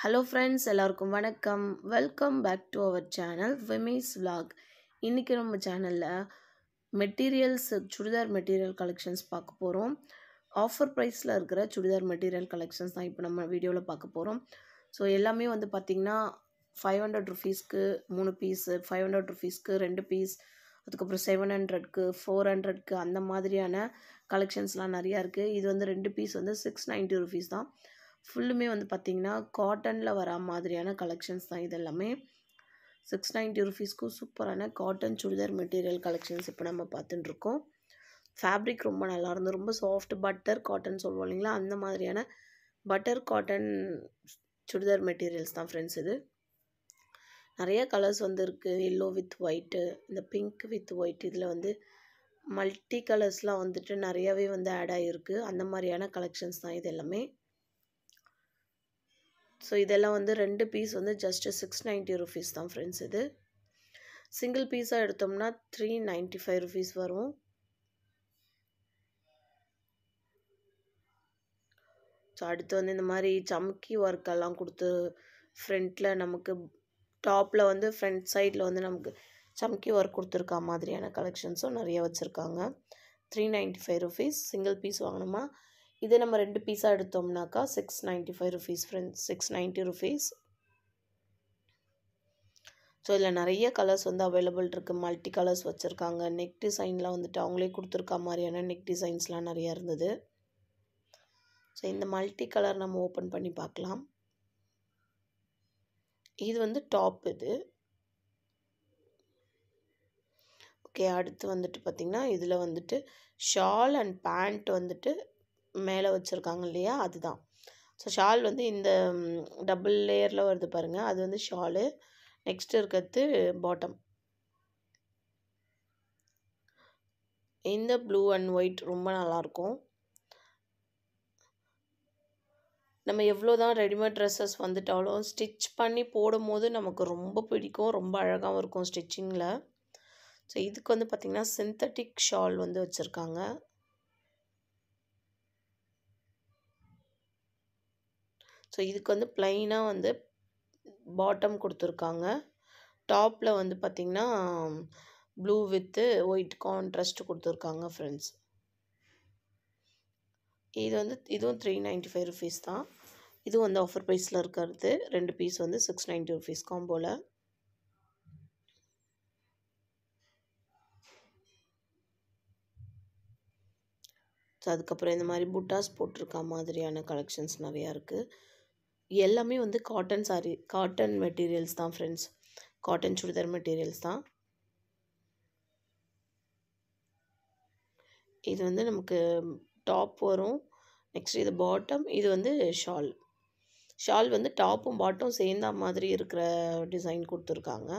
Hello friends, எல்லாருக்கும் வணக்கம். Welcome back to our channel Vimis vlog. இன்றைக்கி நம்ம சேனலில் மெட்டீரியல்ஸ் சுடிதார் மெட்டீரியல் கலெக்ஷன்ஸ் பார்க்க போகிறோம். ஆஃபர் ப்ரைஸில் இருக்கிற சுடிதார் மெட்டீரியல் கலெக்ஷன்ஸ் தான் இப்போ நம்ம வீடியோவில் பார்க்க போகிறோம். ஸோ எல்லாமே வந்து பார்த்திங்கன்னா 500 ருபீஸ்க்கு 3 பீஸு, 500 ருபீஸ்க்கு 2 பீஸ், அதுக்கப்புறம் 700க்கு 400க்கு அந்த மாதிரியான கலெக்ஷன்ஸ்லாம் நிறையா இருக்குது. இது வந்து 2 பீஸ் வந்து 690 ருபீஸ் தான். ஃபுல்லுமே வந்து பார்த்திங்கன்னா காட்டனில் வர மாதிரியான கலெக்ஷன்ஸ் தான். இது எல்லாமே 690 ருபீஸ்க்கு சூப்பரான காட்டன் சுடிதார் மெட்டீரியல் கலெக்ஷன்ஸ் இப்போ நம்ம பார்த்துட்டுருக்கோம். ஃபேப்ரிக் ரொம்ப நல்லா இருந்தது. ரொம்ப சாஃப்ட் பட்டர் காட்டன் சொல்லுவோம் இல்லைங்களா, அந்த மாதிரியான பட்டர் காட்டன் சுடிதார் மெட்டீரியல்ஸ் தான் ஃப்ரெண்ட்ஸ். இது நிறைய கலர்ஸ் வந்து இருக்குது. எல்லோ வித் ஒயிட்டு, இந்த பிங்க் வித் ஒயிட், இதில் வந்து மல்டி கலர்ஸ்லாம் வந்துட்டு நிறையாவே வந்து ஆட் ஆகிருக்கு. அந்த மாதிரியான கலெக்ஷன்ஸ் தான் இது எல்லாமே. ஸோ இதெல்லாம் வந்து 2 பீஸ் வந்து ஜஸ்ட்டு 690 ருபீஸ் தான் ஃப்ரெண்ட்ஸ். இது சிங்கிள் பீஸாக எடுத்தோம்னா 395 ருபீஸ் வரும். ஸோ அடுத்து வந்து இந்த மாதிரி சம்கி ஒர்க்கெல்லாம் கொடுத்து ஃப்ரண்ட்டில் நமக்கு டாப்பில் வந்து ஃப்ரண்ட் சைடில் வந்து நமக்கு சம்கி ஒர்க் கொடுத்துருக்கா மாதிரியான கலெக்ஷன்ஸும் நிறைய வச்சுருக்காங்க. 395 ருபீஸ். சிங்கிள் பீஸ் வாங்கணுமா, இதே நம்ம 2 பீஸாக எடுத்தோம்னாக்கா 695 ருபீஸ் ஃப்ரெண்ட்ஸ், 690 ருபீஸ். ஸோ இதில் நிறைய கலர்ஸ் வந்து அவைலபிள் இருக்குது. மல்டி கலர்ஸ் வச்சுருக்காங்க. நெக் டிசைன்லாம் வந்துட்டு அவங்களே கொடுத்துருக்க மாதிரியான நெக் டிசைன்ஸ்லாம் நிறையா இருந்தது. ஸோ இந்த மல்டி கலர் நம்ம ஓப்பன் பண்ணி பார்க்கலாம். இது வந்து டாப். இது ஓகே. அடுத்து வந்துட்டு பார்த்திங்கன்னா இதில் வந்துட்டு ஷால் அண்ட் பேண்ட் வந்துட்டு மேலே வச்சுருக்காங்க இல்லையா, அதுதான். ஸோ ஷால் வந்து இந்த டபுள் லேயரில் வருது பாருங்கள், அது வந்து ஷாலு. நெக்ஸ்ட் இருக்கிறது பாட்டம். இந்த ப்ளூ அண்ட் ஒயிட் ரொம்ப நல்லாயிருக்கும். நம்ம எவ்வளோ தான் ரெடிமேட் ட்ரெஸ்ஸஸ் வந்துட்டாலும் ஸ்டிச் பண்ணி போடும் போது நமக்கு ரொம்ப பிடிக்கும், ரொம்ப அழகாகவும் இருக்கும் ஸ்டிச்சிங்கில். ஸோ இதுக்கு வந்து பார்த்திங்கன்னா சிந்தட்டிக் ஷால் வந்து வச்சுருக்காங்க. ஸோ இதுக்கு வந்து ப்ளைனாக வந்து பாட்டம் கொடுத்துருக்காங்க. டாப்பில் வந்து பார்த்திங்கன்னா ப்ளூ வித்து ஒயிட் கான்ட்ராஸ்ட் கொடுத்துருக்காங்க ஃப்ரெண்ட்ஸ். இது வந்து இதுவும் 395 ருபீஸ் தான். இதுவும் வந்து ஆஃபர் ப்ரைஸில் இருக்கிறது. 2 பீஸ் வந்து 690 ருபீஸ் காம்போவில். ஸோ அதுக்கப்புறம் இந்த மாதிரி புட்டாஸ் போட்டிருக்க மாதிரியான கலெக்ஷன்ஸ் நிறையா இருக்குது. எல்லாமே வந்து காட்டன் சாரீ, காட்டன் மெட்டீரியல்ஸ் தான் ஃப்ரெண்ட்ஸ். காட்டன் சுடிதார் மெட்டீரியல்ஸ் தான். இது வந்து நமக்கு டாப் வரும். நெக்ஸ்ட் இது பாட்டம். இது வந்து ஷால். ஷால் வந்து டாப்பும் பாட்டும் சேர்ந்த மாதிரி இருக்கிற டிசைன் கொடுத்துருக்காங்க.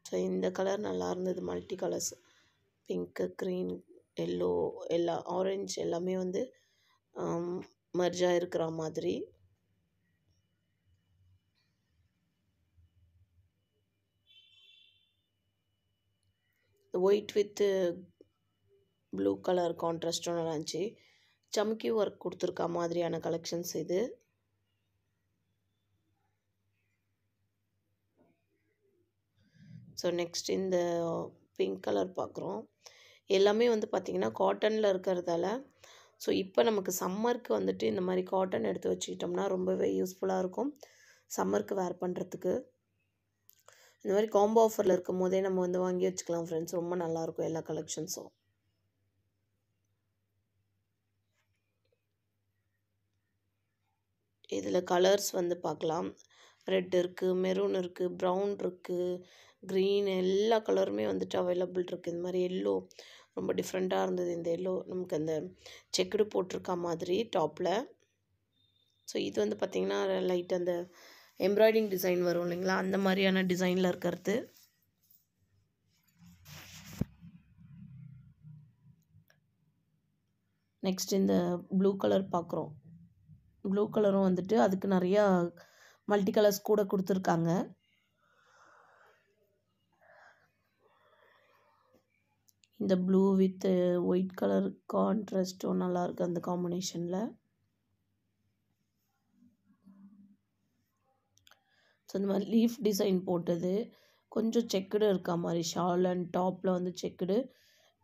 ஸோ இந்த கலர் நல்லா இருந்தது. Multi colours, pink, green, yellow, எல்லா ஆரஞ்சு எல்லாமே வந்து மர்ஜாக இருக்கிற மாதிரி. ஒயிட் வித்து ப்ளூ கலர் கான்ட்ராஸ்டும் நல்லா இருந்துச்சு. சம்கி ஒர்க் கொடுத்துருக்க மாதிரியான கலெக்ஷன்ஸ் இது. ஸோ நெக்ஸ்ட் இந்த பிங்க் கலர் பார்க்குறோம். எல்லாமே வந்து பார்த்திங்கன்னா காட்டனில் இருக்கிறதால, ஸோ இப்போ நமக்கு சம்மருக்கு வந்துட்டு இந்த மாதிரி காட்டன் எடுத்து வச்சுக்கிட்டோம்னா ரொம்பவே யூஸ்ஃபுல்லாக இருக்கும் சம்மருக்கு வேர் பண்ணுறதுக்கு. இந்த மாதிரி காம்போ ஆஃபரில் இருக்கும் போதே நம்ம வந்து வாங்கி வச்சுக்கலாம் ஃப்ரெண்ட்ஸ். ரொம்ப நல்லாயிருக்கும் எல்லா கலெக்ஷன்ஸும். இதில் கலர்ஸ் வந்து பார்க்கலாம். ரெட் இருக்குது, மெரூன் இருக்குது, ப்ரௌன் இருக்குது, க்ரீன், எல்லா கலருமே வந்துட்டு அவைலபிள் இருக்குது. இந்த மாதிரி எல்லோ ரொம்ப டிஃப்ரெண்ட்டாக இருந்தது. இந்த எல்லோ நமக்கு அந்த செக்குடு போட்டிருக்க மாதிரி டாப்பில். ஸோ இது வந்து பார்த்திங்கன்னா லைட் அந்த எம்ப்ராய்டிங் டிசைன் வரும் இல்லைங்களா, அந்த மாதிரியான டிசைனில் இருக்கிறது. நெக்ஸ்ட் இந்த ப்ளூ கலர் பார்க்குறோம். ப்ளூ கலரும் வந்துட்டு அதுக்கு நிறையா மல்டி கலர்ஸ் கூட கொடுத்துருக்காங்க. இந்த ப்ளூ வித் ஒயிட் கலர் கான்ட்ராஸ்ட்டும் நல்லாயிருக்கு அந்த காம்பினேஷனில். ஸோ இந்த மாதிரி லீஃப் டிசைன் போட்டது, கொஞ்சம் செக்குடு இருக்கா மாதிரி ஷால் அண்ட் டாப்பில் வந்து செக்குடு,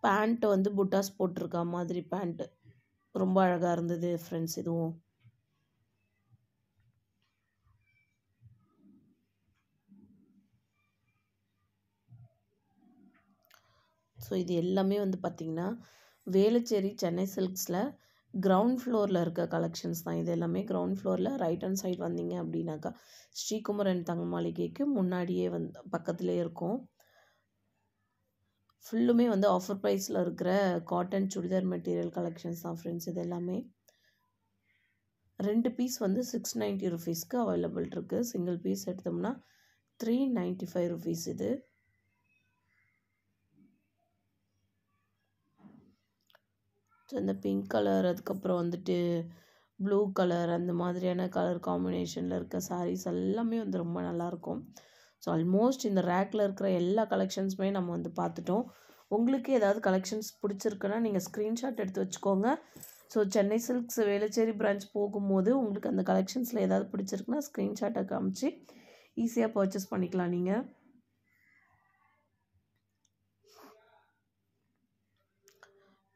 பேண்ட்டு வந்து புட்டாஸ் போட்டிருக்கா மாதிரி பேண்ட்டு. ரொம்ப அழகாக இருந்தது ஃப்ரெண்ட்ஸ் இதுவும். ஸோ இது எல்லாமே வந்து பார்த்திங்கன்னா வேளச்சேரி சென்னை சில்க்ஸில் கிரவுண்ட் ஃப்ளோரில் இருக்க கலெக்ஷன்ஸ் தான். இது எல்லாமே கிரவுண்ட் ஃப்ளோரில் ரைட் ஹேண்ட் சைட் வந்தீங்க அப்படின்னாக்கா ஸ்ரீகுமரன் தங்க மாளிகைக்கு முன்னாடியே வந்து பக்கத்துலேயே இருக்கும். ஃபுல்லுமே வந்து ஆஃபர் ப்ரைஸில் இருக்கிற காட்டன் சுடிதார் மெட்டீரியல் கலெக்ஷன்ஸ் தான் ஃப்ரெண்ட்ஸ். இது எல்லாமே 2 பீஸ் வந்து 690 ருபீஸ்க்கு அவைலபிள் இருக்குது. சிங்கிள் பீஸ் எடுத்தோம்னா 395 ருபீஸ். இது ஸோ இந்த பிங்க் கலர், அதுக்கப்புறம் வந்துட்டு ப்ளூ கலர், அந்த மாதிரியான கலர் காம்பினேஷனில் இருக்க சாரீஸ் எல்லாமே வந்து ரொம்ப நல்லாயிருக்கும். ஸோ ஆல்மோஸ்ட் இந்த ரேக்கில் இருக்கிற எல்லா கலெக்ஷன்ஸுமே நம்ம வந்து பார்த்துட்டோம். உங்களுக்கு ஏதாவது கலெக்ஷன்ஸ் பிடிச்சிருக்குன்னா நீங்கள் ஸ்க்ரீன்ஷாட் எடுத்து வச்சுக்கோங்க. So Chennai silks Velachery branch போகும்போது உங்களுக்கு அந்த கலெக்ஷன்ஸில் ஏதாவது பிடிச்சிருக்குன்னா ஸ்க்ரீன்ஷாட்டை காமிச்சு ஈஸியாக பர்ச்சேஸ் பண்ணிக்கலாம் நீங்கள்.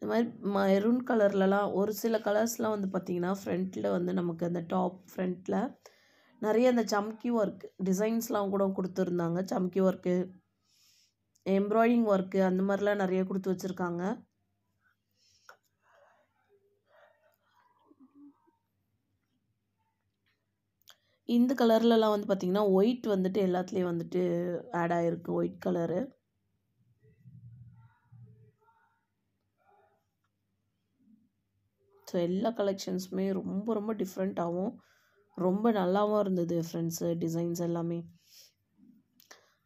இந்த மாதிரி மெரூன் கலர்லலாம் ஒரு சில கலர்ஸ்லாம் வந்து பார்த்திங்கன்னா ஃப்ரண்ட்டில் வந்து நமக்கு அந்த டாப் ஃப்ரண்ட்டில் நிறைய அந்த சம்கி ஒர்க் டிசைன்ஸ்லாம் கூட கொடுத்துருந்தாங்க. சம்கி ஒர்க்கு, எம்ப்ராய்டிங் ஒர்க்கு, அந்த மாதிரிலாம் நிறைய கொடுத்து வச்சுருக்காங்க. இந்த கலர்லலாம் வந்து பார்த்திங்கன்னா ஒயிட் வந்துட்டு எல்லாத்துலேயும் வந்துட்டு ஆட் ஆகிருக்கு, ஒயிட் கலரு. ஸோ எல்லா கலெக்ஷன்ஸுமே ரொம்ப ரொம்ப டிஃப்ரெண்ட்டாகவும் ரொம்ப நல்லாவும் இருந்தது ஃப்ரெண்ட்ஸு. டிசைன்ஸ் எல்லாமே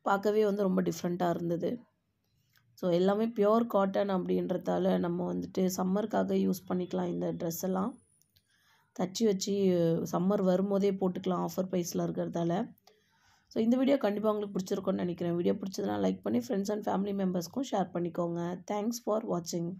பார்க்கவே வந்து ரொம்ப டிஃப்ரெண்ட்டாக இருந்தது. ஸோ எல்லாமே பியோர் காட்டன் அப்படின்றதால நம்ம வந்துட்டு சம்மருக்காக யூஸ் பண்ணிக்கலாம். இந்த ட்ரெஸ் எல்லாம் தச்சு வச்சு சம்மர் வரும்போதே போட்டுக்கலாம் ஆஃபர் ப்ரைஸில் இருக்கிறதால. ஸோ இந்த வீடியோ கண்டிப்பாக உங்களுக்கு பிடிச்சிருக்கும்னு நினைக்கிறேன். வீடியோ பிடிச்சதுனா லைக் பண்ணி ஃப்ரெண்ட்ஸ் அண்ட் ஃபேமிலி மெம்பர்ஸ்க்கும் ஷேர் பண்ணிக்கோங்க. தேங்க்ஸ் ஃபார் வாட்சிங்.